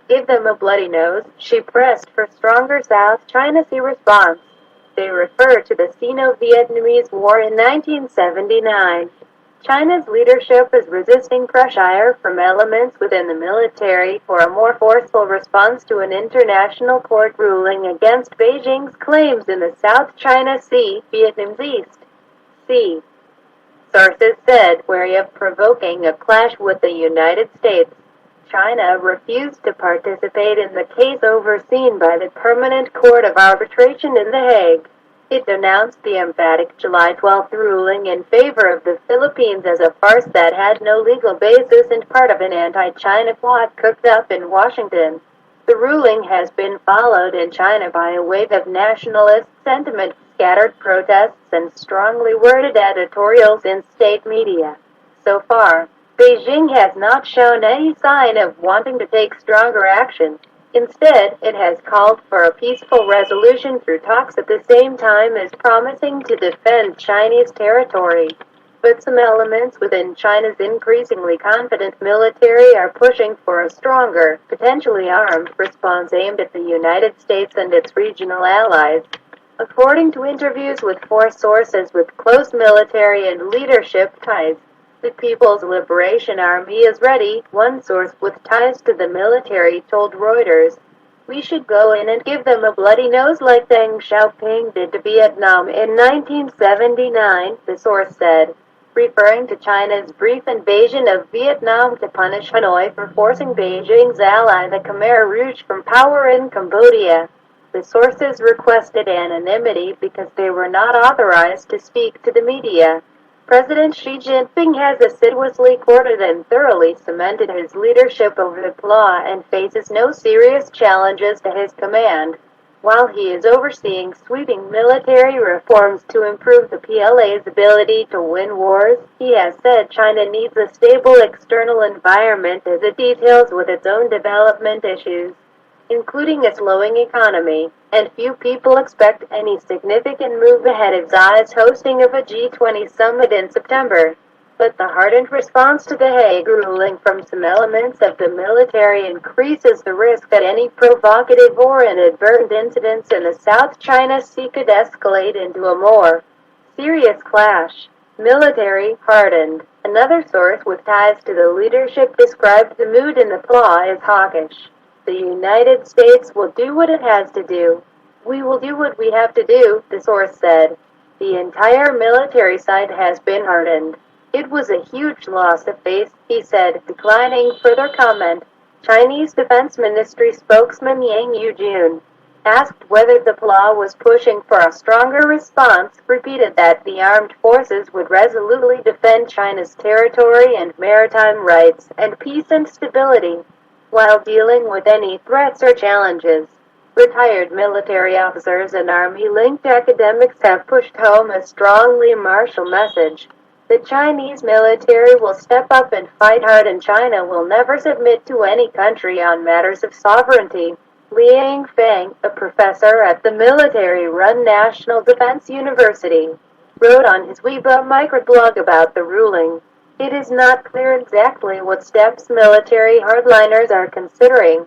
Give them a bloody nose, she pressed for stronger South China Sea response. They refer to the Sino-Vietnamese War in 1979. China's leadership is resisting pressure from elements within the military for a more forceful response to an international court ruling against Beijing's claims in the South China Sea, Vietnam's East Sea. Sources said, wary of provoking a clash with the United States. China refused to participate in the case overseen by the Permanent Court of Arbitration in The Hague. It denounced the emphatic July 12 ruling in favor of the Philippines as a farce that had no legal basis and part of an anti-China plot cooked up in Washington. The ruling has been followed in China by a wave of nationalist sentiment, scattered protests, and strongly worded editorials in state media. So far, Beijing has not shown any sign of wanting to take stronger action. Instead, it has called for a peaceful resolution through talks at the same time as promising to defend Chinese territory. But some elements within China's increasingly confident military are pushing for a stronger, potentially armed response aimed at the United States and its regional allies. According to interviews with 4 sources with close military and leadership ties, the People's Liberation Army is ready, one source with ties to the military told Reuters. We should go in and give them a bloody nose like Deng Xiaoping did to Vietnam in 1979, the source said, referring to China's brief invasion of Vietnam to punish Hanoi for forcing Beijing's ally the Khmer Rouge from power in Cambodia. The sources requested anonymity because they were not authorized to speak to the media. President Xi Jinping has assiduously courted and thoroughly cemented his leadership over the law and faces no serious challenges to his command. While he is overseeing sweeping military reforms to improve the PLA's ability to win wars, he has said China needs a stable external environment as it deals with its own development issues, including a slowing economy, and few people expect any significant move ahead of Xi's hosting of a G20 summit in September. But the hardened response to the Hague ruling from some elements of the military increases the risk that any provocative or inadvertent incidents in the South China Sea could escalate into a more serious clash. Military hardened. Another source with ties to the leadership described the mood in the PLA as hawkish. The United States will do what it has to do. We will do what we have to do, the source said. The entire military side has been hardened. It was a huge loss to face, he said, declining further comment. Chinese Defense Ministry spokesman Yang Yujun, asked whether the PLA was pushing for a stronger response, repeated that the armed forces would resolutely defend China's territory and maritime rights and peace and stability, while dealing with any threats or challenges. Retired military officers and army-linked academics have pushed home a strongly martial message. The Chinese military will step up and fight hard, and China will never submit to any country on matters of sovereignty. Liang Feng, a professor at the military-run National Defense University, wrote on his Weibo microblog about the ruling. It is not clear exactly what steps military hardliners are considering.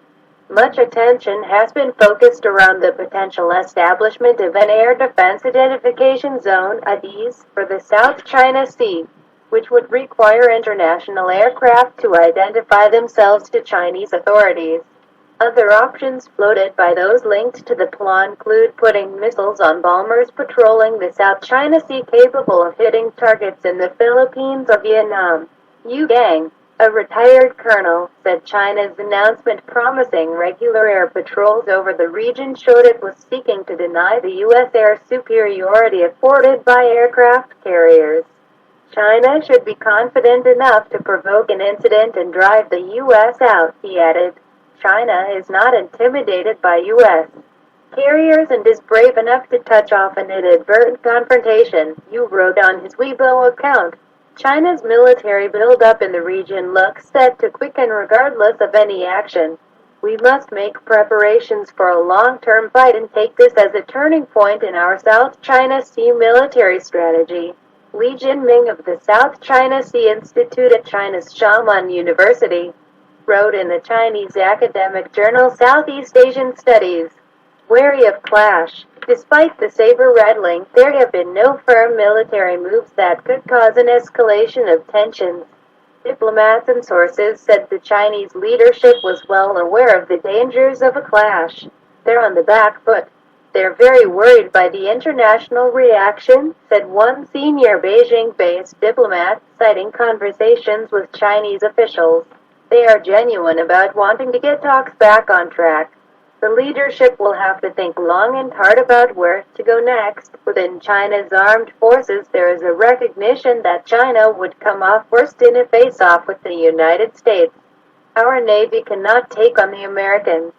Much attention has been focused around the potential establishment of an air defense identification zone (ADIZ) for the South China Sea, which would require international aircraft to identify themselves to Chinese authorities. Other options floated by those linked to the PLA include putting missiles on bombers patrolling the South China Sea capable of hitting targets in the Philippines or Vietnam. Yu Gang, a retired colonel, said China's announcement promising regular air patrols over the region showed it was seeking to deny the U.S. air superiority afforded by aircraft carriers. China should be confident enough to provoke an incident and drive the U.S. out, he added. China is not intimidated by U.S. carriers and is brave enough to touch off an inadvertent confrontation, Yu wrote on his Weibo account. China's military buildup in the region looks set to quicken regardless of any action. We must make preparations for a long-term fight and take this as a turning point in our South China Sea military strategy. Li Jinming of the South China Sea Institute at China's Xiamen University wrote in the Chinese academic journal Southeast Asian Studies. Wary of clash, despite the saber-rattling, there have been no firm military moves that could cause an escalation of tensions. Diplomats and sources said the Chinese leadership was well aware of the dangers of a clash. They're on the back foot. They're very worried by the international reaction, said one senior Beijing-based diplomat, citing conversations with Chinese officials. They are genuine about wanting to get talks back on track. The leadership will have to think long and hard about where to go next. Within China's armed forces, there is a recognition that China would come off worst in a face-off with the United States. Our Navy cannot take on the Americans.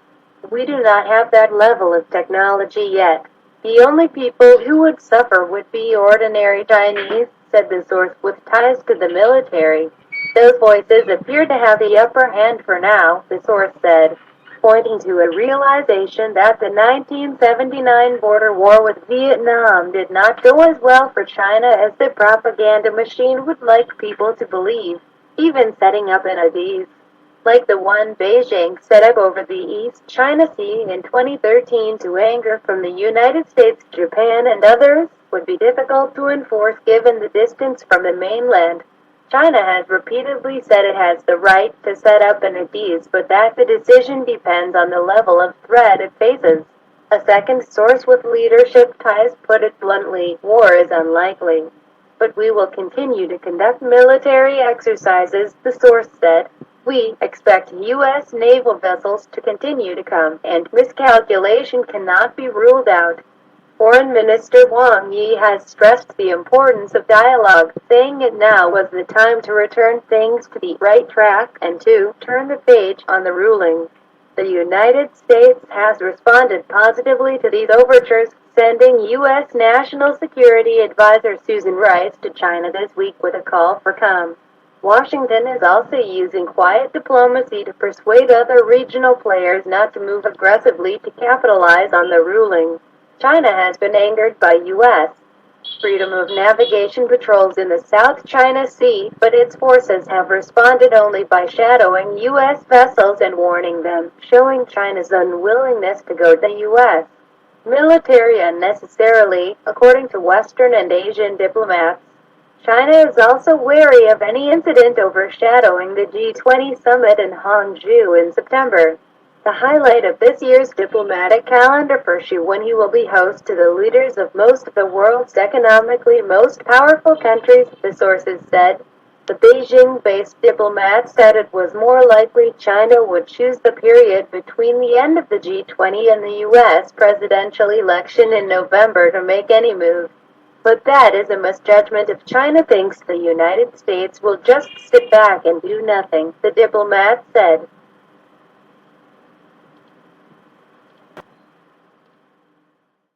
We do not have that level of technology yet. The only people who would suffer would be ordinary Chinese, said the source with ties to the military. Those voices appear to have the upper hand for now, the source said, pointing to a realization that the 1979 border war with Vietnam did not go as well for China as the propaganda machine would like people to believe, even setting up NADs, like the one Beijing set up over the East China Sea in 2013 to anger from the United States, Japan, and others, would be difficult to enforce given the distance from the mainland. China has repeatedly said it has the right to set up NADs, but that the decision depends on the level of threat it faces. A second source with leadership ties put it bluntly, war is unlikely. But we will continue to conduct military exercises, the source said. We expect U.S. naval vessels to continue to come, and miscalculation cannot be ruled out. Foreign Minister Wang Yi has stressed the importance of dialogue, saying it now was the time to return things to the right track and to turn the page on the ruling. The United States has responded positively to these overtures, sending U.S. National Security Advisor Susan Rice to China this week with a call for calm. Washington is also using quiet diplomacy to persuade other regional players not to move aggressively to capitalize on the ruling. China has been angered by U.S. freedom of navigation patrols in the South China Sea, but its forces have responded only by shadowing U.S. vessels and warning them, showing China's unwillingness to go to the U.S. military unnecessarily, according to Western and Asian diplomats. China is also wary of any incident overshadowing the G20 summit in Hangzhou in September. The highlight of this year's diplomatic calendar for Xi, when he will be host to the leaders of most of the world's economically most powerful countries, the sources said. The Beijing-based diplomat said it was more likely China would choose the period between the end of the G20 and the U.S. presidential election in November to make any move. But that is a misjudgment if China thinks the United States will just sit back and do nothing, the diplomat said.